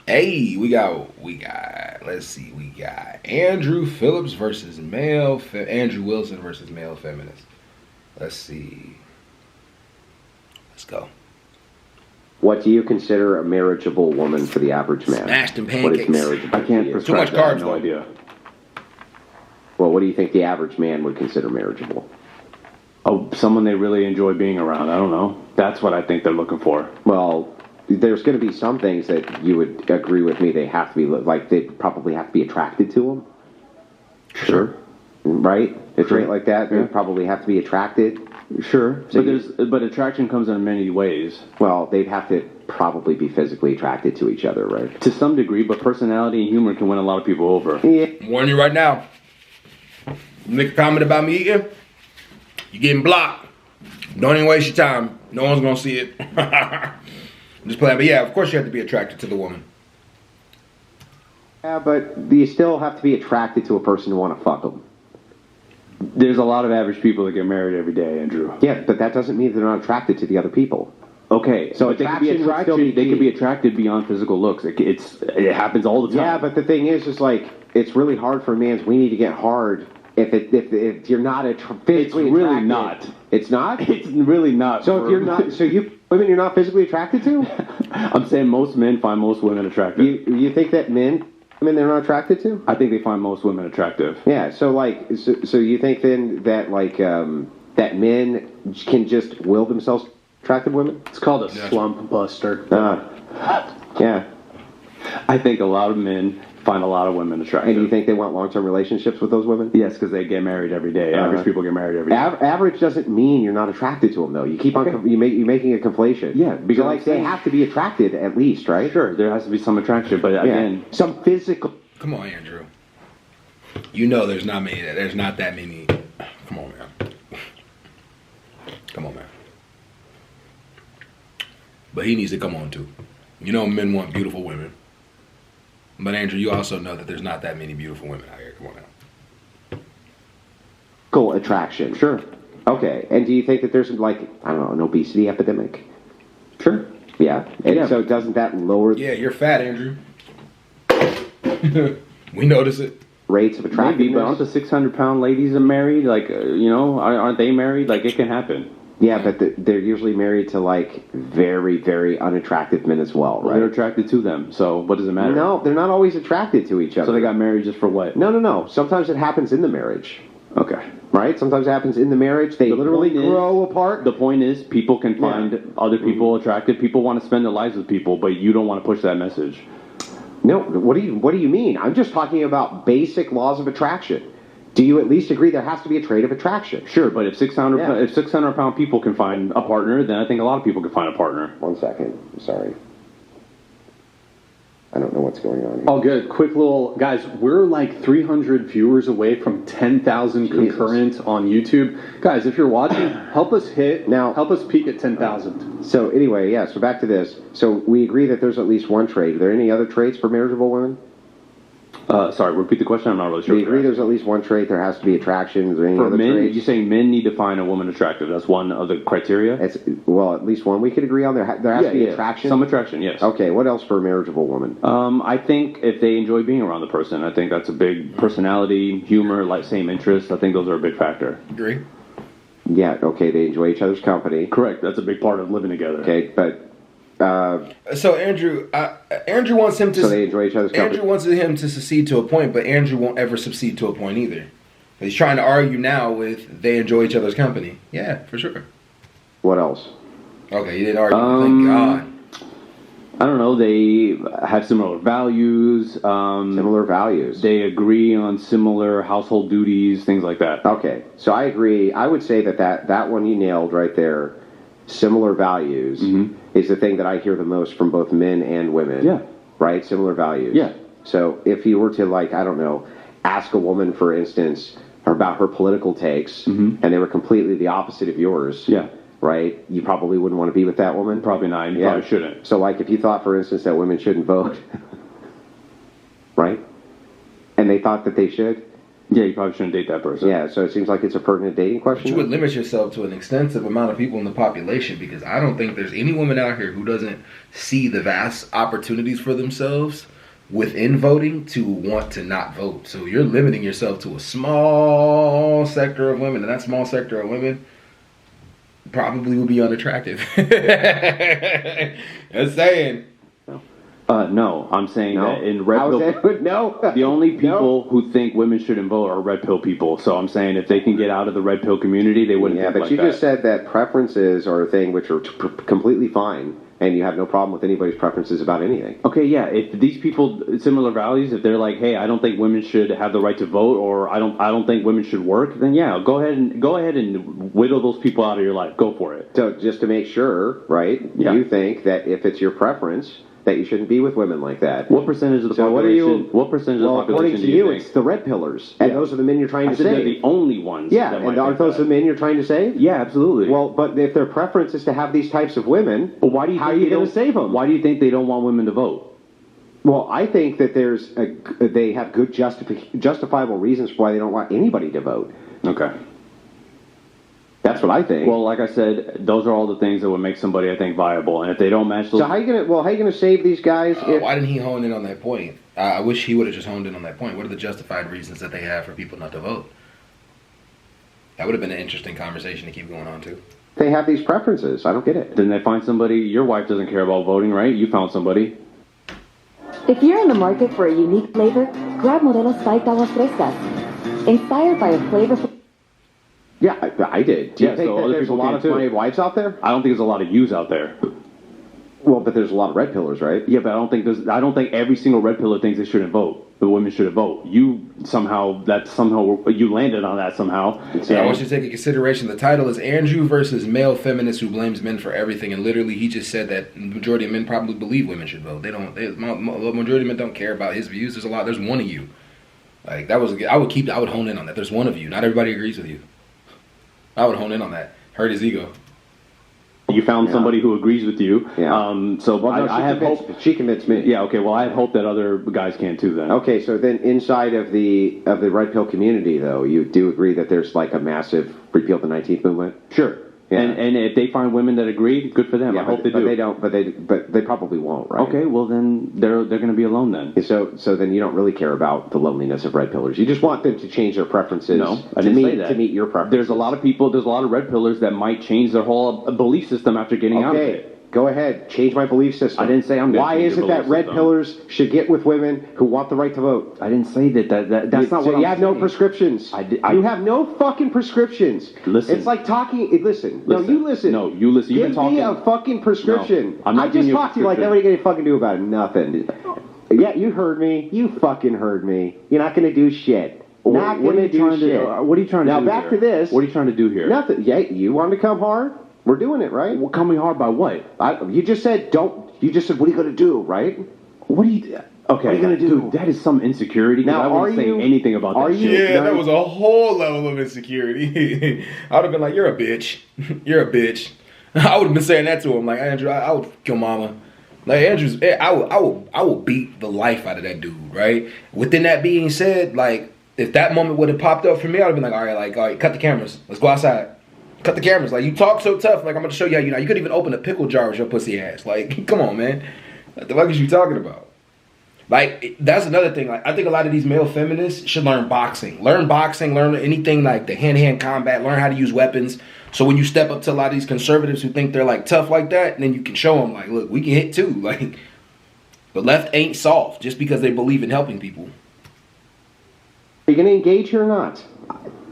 Hey, we got. Let's see, we got Andrew Phillips versus Andrew Wilson versus male feminist. Let's see. Let's go. What do you consider a marriageable woman for the average man? Smashed in What is pancakes. marriageable? I can't to you? prescribe Too much that. I have carbs, no though. idea. Well, what do you think the average man would consider marriageable? Oh, someone they really enjoy being around. I don't know. That's what I think they're looking for. Well, there's going to be some things that you would agree with me. They have to be like they probably have to be attracted to them. Sure. Right? A trait Sure. like that, they Yeah. probably have to be attracted. Sure. So But attraction comes in many ways. Well, they'd have to probably be physically attracted to each other, right? To some degree, but personality and humor can win a lot of people over. Yeah. I'm warning you right now. You make a comment about me eating, you're getting blocked. Don't even waste your time. No one's gonna see it. I'm just playing. But yeah, of course you have to be attracted to the woman. Yeah, but you still have to be attracted to a person to want to fuck them. There's a lot of average people that get married every day, Andrew. Yeah, but that doesn't mean they're not attracted to the other people. Okay, So but they could be attraction would still be attracted. They key. could be attracted beyond physical looks. It happens all the time. Yeah, but the thing is like it's really hard for a man's weenie to get hard if you're not physically It's really attracted. not. It's not. it's really not. So if you're not, so you women you're not physically attracted to. I'm saying most men find most women attractive. You think that women they're not attracted to? I think they find most women attractive. Yeah. So like so you think then that like that men can just will themselves attractive women? It's called a Yeah. slump buster. Yeah. I think a lot of men find a lot of women attractive. And do you think they want long-term relationships with those women? Yes, because they get married every day. Average people get married every day. Average doesn't mean you're not attracted to them, though. You keep on you're making a conflation. Yeah, because so like they have to be attracted at least, right? Sure, there has to be some attraction, but Yeah. again, Some physical. Come on, Andrew. You know there's not that many. Come on, man. Come on, man. But he needs to come on too. You know men want beautiful women. But Andrew, you also know that there's not that many beautiful women out here. Come on now. Physical attraction. sure, Okay. And do you think that there's like I don't know an obesity epidemic? sure. Yeah. And Yeah. so doesn't that lower Yeah, you're fat, Andrew. We notice it. rates of attractiveness? Maybe, but aren't the 600-pound ladies are married? Like, aren't they married? Like, it can happen. Yeah, but they're usually married to like very, very unattractive men as well, Well, they're right? attracted to them, so what does it matter? No, they're not always attracted to each other. So they got married just for what? No. Sometimes it happens in the marriage, Okay. right? Sometimes it happens in the marriage. They The literally point is- grow apart. The point is, people can find other people attractive. People want to spend their lives with people, but you don't want to push that message. No, what do you mean? I'm just talking about basic laws of attraction. Do you at least agree there has to be a trait of attraction? Sure, but if 600 Yeah. if 600-pound people can find a partner, then I think a lot of people can find a partner. 1 second. I'm sorry. I don't know what's going on here. All good. Quick little guys. We're like 300 viewers away from 10,000 Jesus. concurrent on YouTube. Guys, if you're watching, help us help us peak at 10,000. So anyway, yeah, so back to this. So we agree that there's at least one trait. Are there any other traits for marriageable women? Sorry, repeat the question. I'm not really sure. We agree there's at least one trait. There has to be attraction. Is there any For other men, traits? you're saying men need to find a woman attractive. That's one of the criteria. It's, well, at least one we could agree on. There has to be attraction. Some attraction, yes. Okay, what else for a marriageable woman? I think if they enjoy being around the person, I think that's a big personality, humor, like same interests. I think those are a big factor. Agree? Yeah, okay, they enjoy each other's company. Correct. That's a big part of living together. Okay, but So Andrew wants him to. so they enjoy each other's company. Andrew wants him to succeed to a point, but Andrew won't ever succeed to a point either. He's trying to argue now with they enjoy each other's company. Yeah, for sure. What else? Okay, you didn't argue. Thank God. I don't know. They have similar values. Similar values. They agree on similar household duties, things like that. Okay, so I agree. I would say that one you nailed right there. Similar values is the thing that I hear the most from both men and women. Yeah. Right? Similar values. Yeah. So if you were to, like, I don't know, ask a woman, for instance, about her political takes, and they were completely the opposite of yours. Yeah. Right? You probably wouldn't want to be with that woman. Probably not. And you Yeah. probably shouldn't. So, like, if you thought, for instance, that women shouldn't vote, right? And they thought that they should, Yeah, you probably shouldn't date that person. Yeah, so it seems like it's a pertinent dating question. But you would limit yourself to an extensive amount of people in the population, because I don't think there's any woman out here who doesn't see the vast opportunities for themselves within voting to want to not vote. So you're limiting yourself to a small sector of women, and that small sector of women probably will be unattractive. Just saying. No, I'm saying No. that in red I was pill, saying, no. the only people No. who think women shouldn't vote are red pill people. So I'm saying if they can get out of the red pill community, they wouldn't. Yeah, think but like you that. just said that preferences are a thing which are completely fine, and you have no problem with anybody's preferences about anything. Okay, yeah. If these people similar values, if they're like, hey, I don't think women should have the right to vote, or I don't think women should work, then yeah, go ahead and whittle those people out of your life. Go for it. So just to make sure, right? Yeah. You think that if it's your preference, that you shouldn't be with women like that. What percentage of the So what are population? you? What percentage of the According population to do you you, think? it's the red pillars, and Yeah. those are the men you're trying I to said they're save. the only ones. Yeah, that might and aren't think those that. the men you're trying to save? Yeah, absolutely. Well, but if their preference is to have these types of women, but why do you how think are you they going don't- to save them? Why do you think they don't want women to vote? Well, I think that they have good justifiable reasons for why they don't want anybody to vote. Okay. That's what I think. Well, like I said, those are all the things that would make somebody, I think, viable. And if they don't match those, so how you gonna save these guys? If, Why didn't he hone in on that point? I wish he would have just honed in on that point. What are the justified reasons that they have for people not to vote? That would have been an interesting conversation to keep going on to. they have these preferences, I don't get it. then they find somebody. Your wife doesn't care about voting, right? You found somebody. If you're in the market for a unique flavor, grab Modelo's 5 Aguas Frescas. Inspired by a flavorful... Yeah, I did. Do you Yeah, think so that other there's a people lot can of too. funny wives out there? I don't think there's a lot of yous out there. Well, but there's a lot of red pillars, right? Yeah, but I don't think every single red pillar thinks they shouldn't vote. The women shouldn't vote. You landed on that somehow. So I want you to take into consideration the title is Andrew versus Male Feminist Who Blames Men for Everything, and literally he just said that the majority of men probably believe women should vote. The majority of men don't care about his views. There's one of you. Like I would hone in on that. There's one of you. Not everybody agrees with you. I would hone in on that. Hurt his ego. You found somebody who agrees with you. Yeah. So Well, no, I have hope. She convinced me. Yeah. Okay. Well, I have hope that other guys can too. Then. Okay, so then inside of the red pill community, though, you do agree that there's like a massive repeal the 19th movement? Sure. Yeah. And if they find women that agree, good for them. Yeah, I hope they but do. they don't. But they probably won't, right? Okay. Well, then they're going to be alone then. So then you don't really care about the loneliness of red pillars. You just want them to change their preferences. No, I didn't say that. To meet your preferences. There's a lot of people. There's a lot of red pillars that might change their whole belief system after getting out of it. Okay, go ahead. Change my belief system. I didn't say I'm gonna Why change is your it that belief red system. pillars should get with women who want the right to vote? I didn't say that. That's not So what you I'm have no saying. prescriptions. You have no fucking prescriptions. Listen. It's like talking. Listen. No, you listen. No, you listen. You've Give been me talking. a fucking prescription. No, I'm not I giving just you a talked to you like prescription. everybody gonna fucking do about it. Nothing. Yeah, you heard me. You fucking heard me. You're not gonna do shit. Not What are gonna you do trying shit. to? What are you trying to Now do? back here? to this. What are you trying to do here? Nothing. Yeah, you wanted to come hard. We're doing it, right? Well, coming hard by what? You just said don't. You just said what are you gonna do, right? What are you? Okay, What are you gonna do? Dude, that is some insecurity. Now, I wouldn't are say you- anything about are that you- shit. Yeah, that was a whole level of insecurity. I would have been like, "You're a bitch. You're a bitch." I would have been saying that to him, like Andrew. I would kill mama. Like Andrew's, I will beat the life out of that dude. Right. Within that being said, like if that moment would have popped up for me, I would have been like, all right, cut the cameras. Let's go outside. Cut the cameras. Like you talk so tough. Like I'm gonna show you how you know. You couldn't even open a pickle jar with your pussy ass. Like come on, man. What the fuck is you talking about? Like that's another thing. Like I think a lot of these male feminists should learn boxing. Learn anything like the hand-to-hand combat. Learn how to use weapons. So when you step up to a lot of these conservatives who think they're like tough like that, then you can show them like, look, we can hit too. Like the left ain't soft just because they believe in helping people. Are you gonna engage here or not?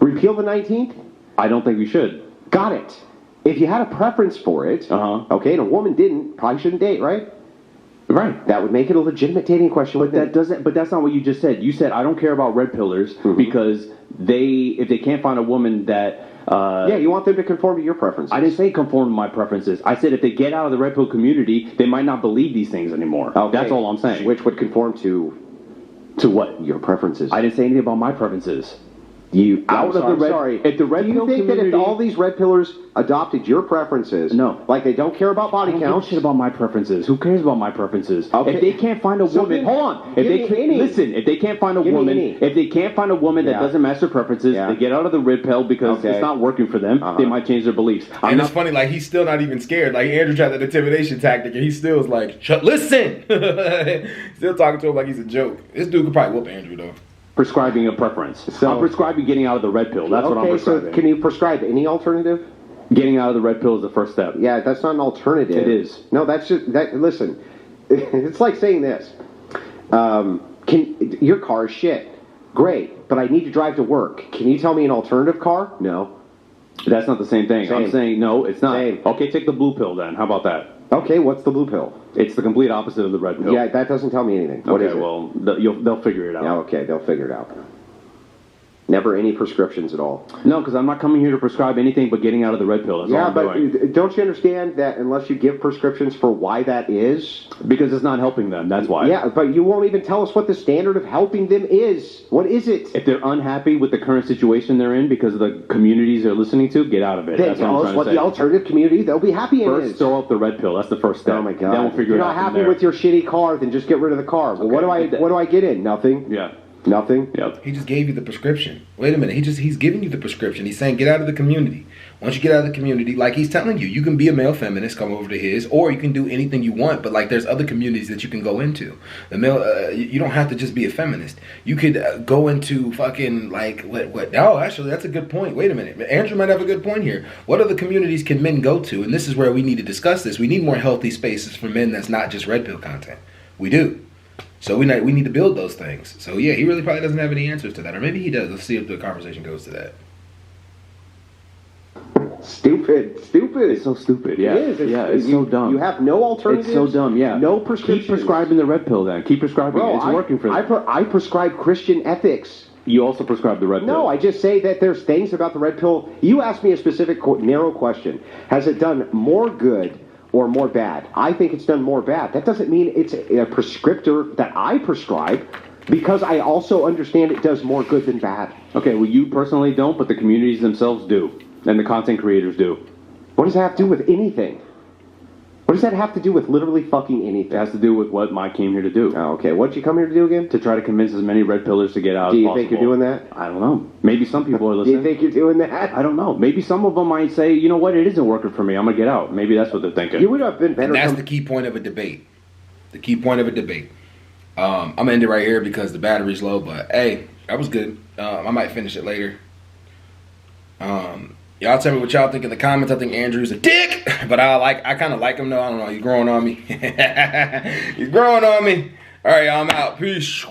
Repeal the 19th? I don't think we should. Got it. If you had a preference for it, okay, and a woman didn't, probably shouldn't date, right? Right. That would make it a legitimate dating question. But that doesn't. But that's not what you just said. You said I don't care about red pillars because if they can't find a woman that. Yeah, you want them to conform to your preferences. I didn't say conform to my preferences. I said if they get out of the red pill community, they might not believe these things anymore. Okay. That's all I'm saying. Which would conform to To what? your preferences. I didn't say anything about my preferences. Out of the red. Sorry. If the red Do you pill think that if community- all these red pillars adopted your preferences, No. like they don't care about body I don't give a count, shit about my preferences. Who cares about my preferences? Okay. If they can't find a So woman, then, hold on. If Give they me can't, any. listen, if they can't find a Give me woman, any. if they can't find a woman that Yeah. doesn't match their preferences, Yeah. they get out of the red pill because Okay. it's not working for them. They might change their beliefs. I'm And not it's funny, like he's still not even scared. Like Andrew tried that intimidation tactic, and he still is like, "Shut, listen." Still talking to him like he's a joke. This dude could probably whoop Andrew though. prescribing a preference. So- I'm prescribing getting out of the red pill. That's what I'm prescribing. so can you prescribe any alternative? Getting out of the red pill is the first step. Yeah, that's not an alternative. It is. No, that's just that. Listen, it's like saying this: your car is shit. Great, but I need to drive to work. Can you tell me an alternative car? No. That's not the same thing. Same. I'm saying no, it's not. Same. Okay, take the blue pill then. How about that? Okay, what's the blue pill? It's the complete opposite of the red pill. Yeah, that doesn't tell me anything. What is Okay, it? well, they'll figure it out. Yeah, okay, they'll figure it out. Never any prescriptions at all. No, because I'm not coming here to prescribe anything but getting out of the red pill. That's all Yeah, I'm but doing. don't you understand that unless you give prescriptions for why that is? Because it's not helping them. That's why. Yeah, but you won't even tell us what the standard of helping them is. What is it? If they're unhappy with the current situation they're in because of the communities they're listening to, get out of it. Then That's what tell I'm us trying what to say. the alternative community they'll be happy in First, is. throw up the red pill. That's the first step. Oh my god! Then we'll figure You're it out not from happy there. with your shitty car, then just get rid of the car. Well, Okay. what do I get in? Nothing. Yeah. Nothing. Yep. He just gave you the prescription. Wait a minute. He's giving you the prescription. He's saying get out of the community. Once you get out of the community, like he's telling you, you can be a male feminist, come over to his, or you can do anything you want. But like, there's other communities that you can go into. The male, you don't have to just be a feminist. You could go into fucking like what? Oh, actually, that's a good point. Wait a minute. Andrew might have a good point here. What other communities can men go to? And this is where we need to discuss this. We need more healthy spaces for men that's not just red pill content. We do. So we need to build those things. So yeah, he really probably doesn't have any answers to that, or maybe he does. Let's see if the conversation goes to that. Stupid. It's so stupid. Yeah. It is. It's so dumb. You have no alternatives. It's so dumb. Yeah. No prescriptions. Keep prescribing the red pill then. Keep prescribing Bro, it. It's working for them. I prescribe Christian ethics. You also prescribe the red pill. No, I just say that there's things about the red pill. You asked me a specific narrow question. Has it done more good or more bad? I think it's done more bad. That doesn't mean it's a prescriptor that I prescribe, because I also understand it does more good than bad. Okay, well, you personally don't, but the communities themselves do. And the content creators do. What does that have to do with anything? What does that have to do with literally fucking anything? It has to do with what I came here to do. Oh, okay, what'd you come here to do again? To try to convince as many red pillars to get out Do as you possible. think you're doing that? I don't know. Maybe some people are Do listening. you think you're doing that? I don't know. Maybe some of them might say, you know what, it isn't working for me. I'm going to get out. Maybe that's what they're thinking. You would have been better. And that's the key point of a debate. The key point of a debate. I'm gonna end it right here because the battery's low. But hey, that was good. I might finish it later. Y'all tell me what y'all think in the comments. I think Andrew's a dick, but I kind of like him though. I don't know. He's growing on me. He's growing on me. All right, y'all, I'm out. Peace.